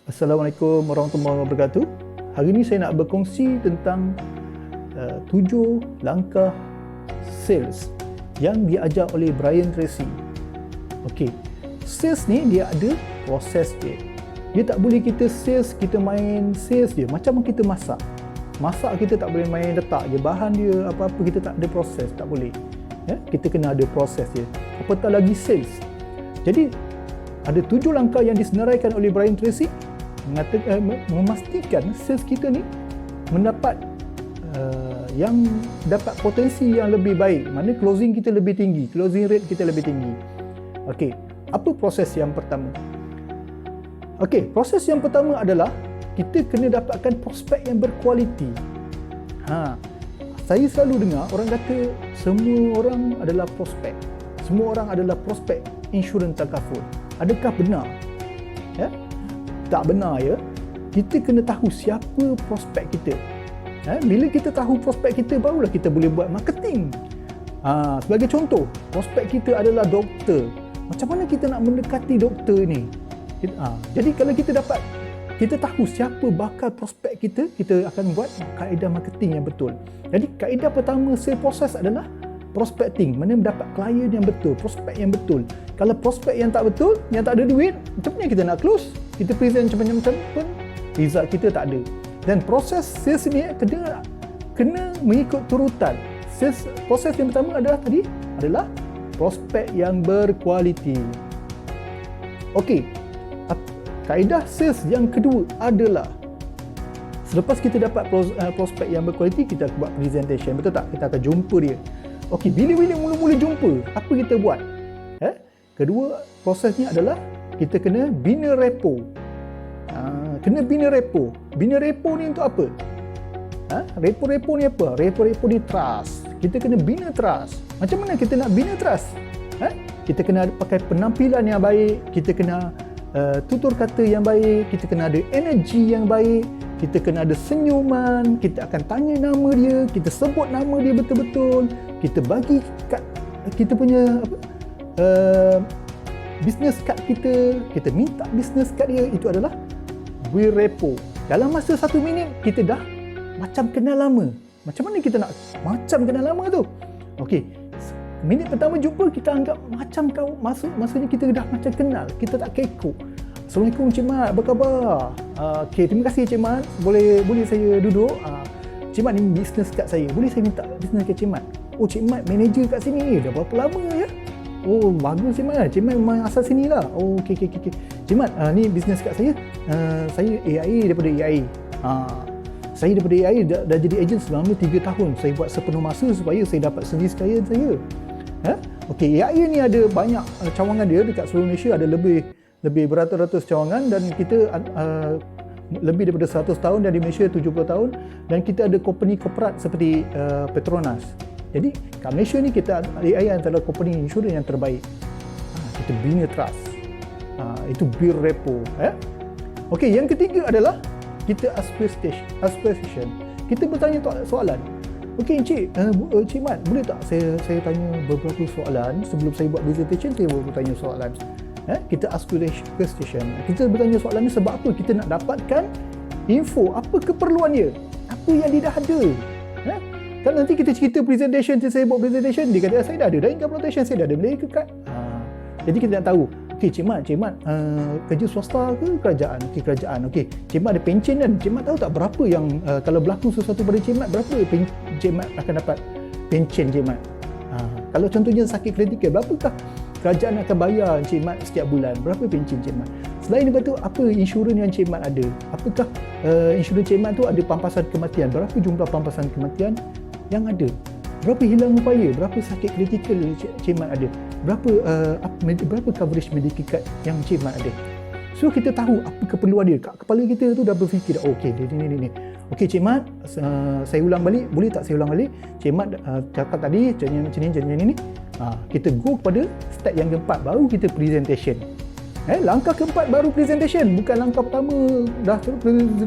Assalamualaikum warahmatullahi wabarakatuh. Hari ini saya nak berkongsi tentang 7 langkah sales yang diajar oleh Brian Tracy. Okey, sales ni dia ada proses dia. Dia tak boleh kita sales, kita main sales dia. Macam kita masak. Masak kita tak boleh main letak je bahan dia, apa-apa kita tak ada proses, tak boleh. Ya? Kita kena ada proses dia. Apatah lagi sales. Jadi, ada 7 langkah yang disenaraikan oleh Brian Tracy memastikan sales kita ni mendapat yang dapat potensi yang lebih baik, mana closing kita lebih tinggi, closing rate kita lebih tinggi. Okey, apa proses yang pertama? Okey, proses yang pertama adalah kita kena dapatkan prospek yang berkualiti. Saya selalu dengar orang kata semua orang adalah prospek. Semua orang adalah prospek insurans takaful. Adakah benar? Ya? Tak benar ya. Kita kena tahu siapa prospek kita. Bila kita tahu prospek kita, barulah kita boleh buat marketing. Sebagai contoh, prospek kita adalah doktor. Macam mana kita nak mendekati doktor ni? Jadi kalau kita tahu siapa bakal prospek kita, kita akan buat kaedah marketing yang betul. Jadi kaedah pertama sales process adalah prospecting, mana mendapat klien yang betul, prospek yang betul. Kalau prospek yang tak betul, yang tak ada duit, macam mana kita nak close? Kita present macam-macam pun result kita tak ada. Dan proses sales ni kena mengikut turutan. Proses yang pertama adalah prospek yang berkualiti. Okey, kaedah sales yang kedua adalah selepas kita dapat prospek yang berkualiti, kita buat presentation, betul tak? Kita akan jumpa dia. Okey, bila mula-mula jumpa, apa kita buat? Kedua prosesnya adalah kita kena bina repo. Kena bina repo. Bina repo ni untuk apa? Repo ni apa? Repo ni trust. Kita kena bina trust. Macam mana kita nak bina trust? Kita kena pakai penampilan yang baik, kita kena tutur kata yang baik, kita kena ada energi yang baik, kita kena ada senyuman, kita akan tanya nama dia, kita sebut nama dia betul-betul, kita bagi kad kita punya business card kita minta business card dia. Itu adalah build repo. Dalam masa 1 minit kita dah macam kenal lama. Macam mana kita nak macam kenal lama tu? Okey, minit pertama jumpa kita anggap macam kau, maksudnya kita dah macam kenal, kita tak kekok. Assalamualaikum Cik Mat, apa khabar? Okey, terima kasih Cik Mat. Boleh saya duduk? Cik Mat, ni business card saya. Boleh saya minta business card Cik Mat? Oh, Cik Mat manager kat sini. Dah berapa lama ya? Oh, bagus Cik Mat. Cik Mat memang asal sini lah. Oh, okey. Cik Mat, ni business card saya. Saya AIA daripada AIA. Saya daripada AIA dah jadi ejen selama 3 tahun. Saya buat sepenuh masa supaya saya dapat servis klien saya. Okey, AIA ni ada banyak cawangan dia dekat seluruh Malaysia. Ada lebih beratus-ratus cawangan dan kita lebih daripada 100 tahun dan di Malaysia 70 tahun, dan kita ada company korporat seperti Petronas. Jadi kat Malaysia ni kita AIA adalah company insurans yang terbaik. Kita bina trust. Itu build repo. Okey, yang ketiga adalah kita ask question. Kita bertanya soalan. Okey Cik Mat, boleh tak saya tanya beberapa soalan sebelum saya buat presentation? Saya bertanya soalan. Kita ask question. Kita bertanya soalan ni sebab apa? Kita nak dapatkan info, apa keperluan dia, apa yang dia dah ada. Kan nanti kita cerita presentation, saya buat presentation, dia kata saya dah ada income protection, saya dah ada medical card. Jadi kita nak tahu, okey Cik Mat kerja swasta ke kerajaan? Okey, kerajaan. Okey, Cik Mat ada pencen kan? Cik Mat tahu tak berapa yang kalau berlaku sesuatu pada Cik Mat, berapa Cik Mat akan dapat pencen Cik Mat? Kalau contohnya sakit kritikal, berapakah kerajaan akan bayar Cik Mat setiap bulan? Berapa pencen Cik Mat? Selain daripada tu, apa insurans yang Cik Mat ada? Apakah insurans Cik Mat tu ada pampasan kematian? Berapa jumlah pampasan kematian yang ada? Berapa hilang upaya? Berapa sakit kritikal Cik Mat ada? Berapa coverage medical card yang Cik Mat ada? So kita tahu apa keperluan dia. Kat kepala kita tu dah berfikir, okey dia ni. Okey Cik Mat, saya ulang balik, boleh tak saya ulang balik? Cik Mat cakap tadi macam ni. Kita go kepada step yang keempat, baru kita presentation. Langkah keempat baru presentation, bukan langkah pertama dah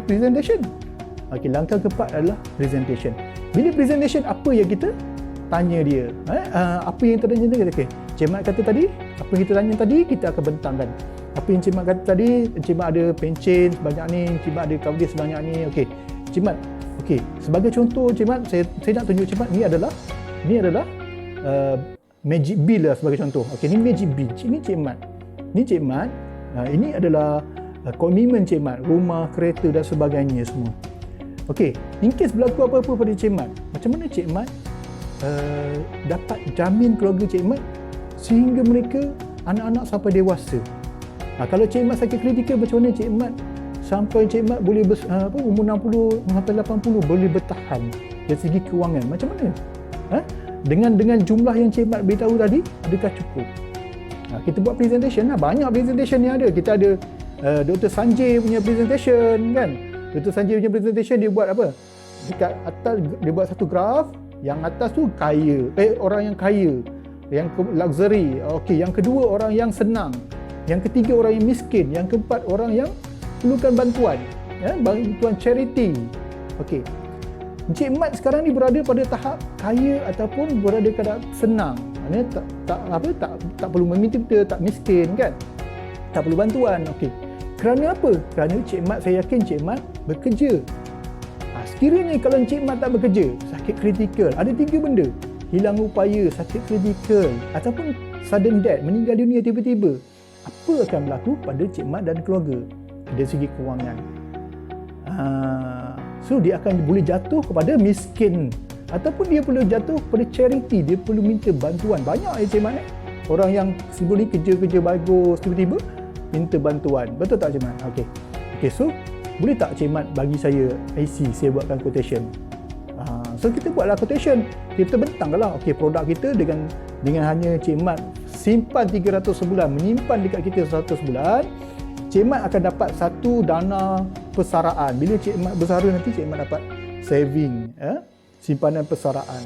presentation. Okey, langkah keempat adalah presentation. Bila presentation, apa yang kita tanya dia? Apa yang kita tanya dia? Okey, Cik Mat kata tadi, apa yang kita tanya tadi, kita akan bentangkan. Apa yang Cik Mat kata tadi, Cik Mat ada pencen sebanyak ni, Cik Mat ada coverage sebanyak ni. Okey, Cik Mat, okey, sebagai contoh Cik Mat, saya nak tunjuk Cik Mat ni adalah Magic Bill lah sebagai contoh. Okey, ni Magic Bill. Ini Cik Mat. Ni Cik Mat. Ini adalah komitmen Cik Mat, rumah, kereta dan sebagainya semua. Okey, in case berlaku apa-apa pada Cik Mat, macam mana Cik Mat dapat jamin keluarga Cik Mat sehingga mereka anak-anak sampai dewasa? Kalau Cik Mat sakit kritikal, macam mana Cik Mat sampai Cik Mat boleh umur 60 sampai 80 boleh bertahan dari segi kewangan? Macam mana? Dengan jumlah yang Cik Mat beritahu tadi, adakah cukup? Kita buat presentation lah. Banyak presentation yang ada. Kita ada Dr. Sanjay punya presentation kan. Dr. Sanjay punya presentation dia buat apa? Dekat atas dia buat satu graf. Yang atas tu kaya. Orang yang kaya. Yang luxury. Okey, yang kedua orang yang senang. Yang ketiga orang yang miskin. Yang keempat orang yang perlukan bantuan. Bantuan charity. Okey. Encik Mat sekarang ni berada pada tahap kaya ataupun berada pada senang. Maknanya tak perlu meminta, tak miskin kan? Tak perlu bantuan. Okey. Kerana apa? Kerana Encik Mat, saya yakin Encik Mat bekerja. Sekiranya kalau Encik Mat tak bekerja, sakit kritikal, ada 3 benda. Hilang upaya, sakit kritikal ataupun sudden death, meninggal dunia tiba-tiba. Apa akan berlaku pada Encik Mat dan keluarga dari segi kewangan? So dia akan boleh jatuh kepada miskin ataupun dia perlu jatuh kepada charity, dia perlu minta bantuan. Banyak Cik Mat orang yang sebelum ni kerja bagus tiba-tiba minta bantuan. Betul tak Cik Mat? Okey, so boleh tak Cik Mat bagi saya IC, saya buatkan quotation. So kita buatlah quotation. Kita bentanglah okey, produk kita dengan hanya Cik Mat simpan 300 sebulan, menyimpan dekat kita 100 bulan, Cik Mat akan dapat satu dana persaraan. Bila Cik Mat bersara nanti, Cik Mat dapat saving, simpanan persaraan.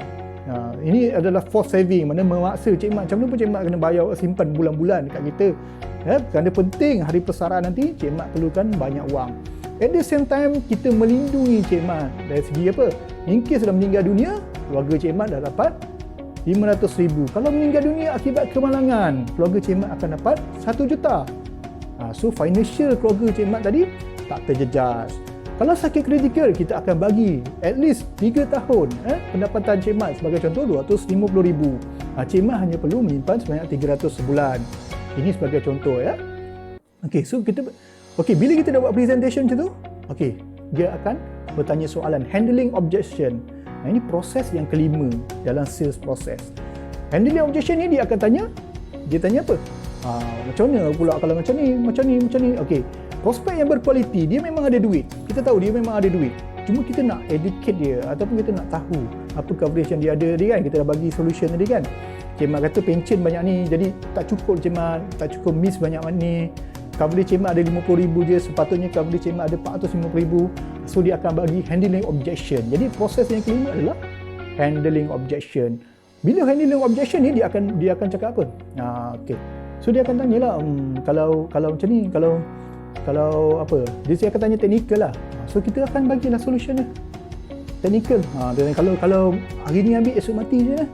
Ini adalah forced saving, mana memaksa Cik Mat, macam mana pun Cik Mat kena bayar simpan bulan-bulan dekat kita. Kerana penting hari persaraan nanti, Cik Mat perlukan banyak wang. At the same time, kita melindungi Cik Mat dari segi apa? In case dah meninggal dunia, keluarga Cik Mat dah dapat 500,000. Kalau meninggal dunia akibat kemalangan, keluarga Cik Mat akan dapat 1 juta. So financial keluarga Cik Mat tadi tak terjejas. Kalau sakit kritikal, kita akan bagi at least 3 tahun pendapatan Cik Mat. Sebagai contoh 250,000. Cik Mat hanya perlu menyimpan sebanyak 300 sebulan. Ini sebagai contoh ya. Okey, so bila kita dah buat presentation macam tu, okey, dia akan bertanya soalan handling objection. Ini proses yang kelima dalam sales process. Handling objection ni dia akan tanya apa? Macam mana pula kalau macam ni. Okey, prospek yang berkualiti, dia memang ada duit. Kita tahu dia memang ada duit. Cuma kita nak educate dia ataupun kita nak tahu apa coverage yang dia ada tadi kan. Kita dah bagi solution tadi kan. Cik Mat kata pencen banyak ni, jadi tak cukup Cik Mat, tak cukup miss banyak ni. Coverage Cik Mat ada 50,000 je, sepatutnya coverage Cik Mat ada 450,000. So dia akan bagi handling objection. Jadi proses yang kelima adalah handling objection. Bila handling objection ni, dia akan cakap apa? Okey. So dia akan tanyalah, kalau macam ni, kalau apa? Dia akan tanya teknikal lah. So kita akan bagilah solution dia. Teknikal. Dan kalau hari ni ambil, esok mati je lah.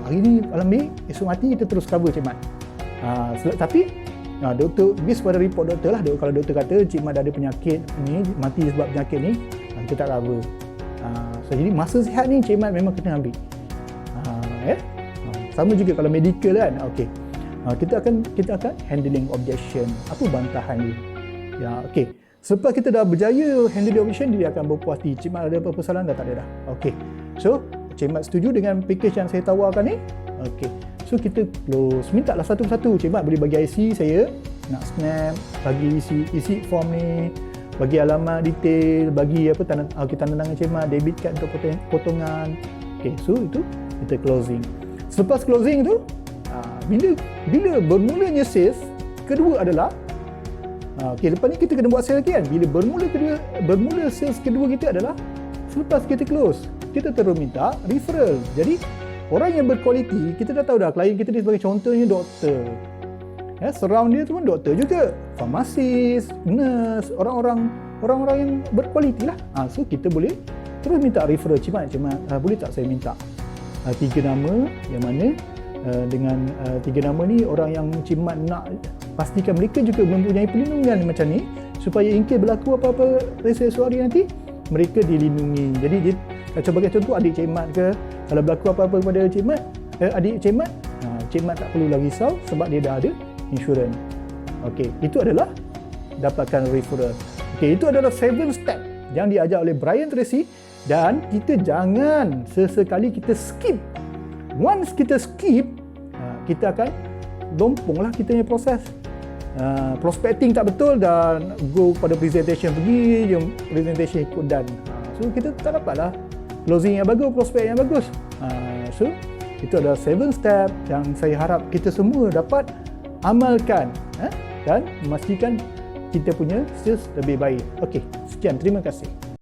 Hari ni kalau ambil, esok mati, kita terus cover Cik Mat. Tapi doktor based pada report doktor lah. Kalau doktor kata Cik Mat ada penyakit ni, mati sebab penyakit ni, kita tak cover. So jadi masa sihat ni Cik Mat memang kena ambil. Sama juga kalau medical kan. Okey. Kita akan handling objection. Apa bantahan dia? Ya, okey. Selepas kita dah berjaya handling objection, dia akan berpuas hati. Cik Mat ada apa-apa salah dah? Tak ada dah. Okey. So, Cik Mat setuju dengan package yang saya tawarkan ni? Okey. So, kita close. Mintalah satu persatu. Cik Mat boleh bagi IC saya, nak snap, bagi isi form ni, bagi alamat detail, bagi apa tanda tangan Cik Mat, debit card untuk potongan. Okey, so itu kita closing. Selepas closing tu, bila bermulanya sales kedua adalah lepas ni kita kena buat sales lagi kan. Bila bermula sales kedua kita adalah selepas kita close, kita terus minta referral. Jadi orang yang berkualiti, kita dah tahu dah klien kita ni sebagai contohnya doktor. Surround dia tu pun doktor juga, farmasis, nurse, orang-orang yang berkualiti lah. So kita boleh terus minta referral. Cik Mat, boleh tak saya minta 3 nama yang mana dengan 3 nama ni orang yang Cik Mat nak pastikan mereka juga mempunyai perlindungan macam ni, supaya in case berlaku apa-apa resesi suara nanti, mereka dilindungi. Jadi dia, sebagai contoh adik Cik Mat ke, kalau berlaku apa-apa kepada Cik Mat, adik Cik Mat, Cik Mat tak perlulah risau sebab dia dah ada insurans. Okey, itu adalah dapatkan referral. Okey, itu adalah 7 step yang diajar oleh Brian Tracy, dan kita jangan sesekali kita skip. Once kita skip, kita akan lomponglah kita punya proses. Prospecting tak betul dan go pada presentation, pergi je presentation ikut dan. So kita tak dapatlah closing yang bagus, prospek yang bagus. So itu adalah 7 step yang saya harap kita semua dapat amalkan, dan memastikan kita punya sales lebih baik. Okey, sekian, terima kasih.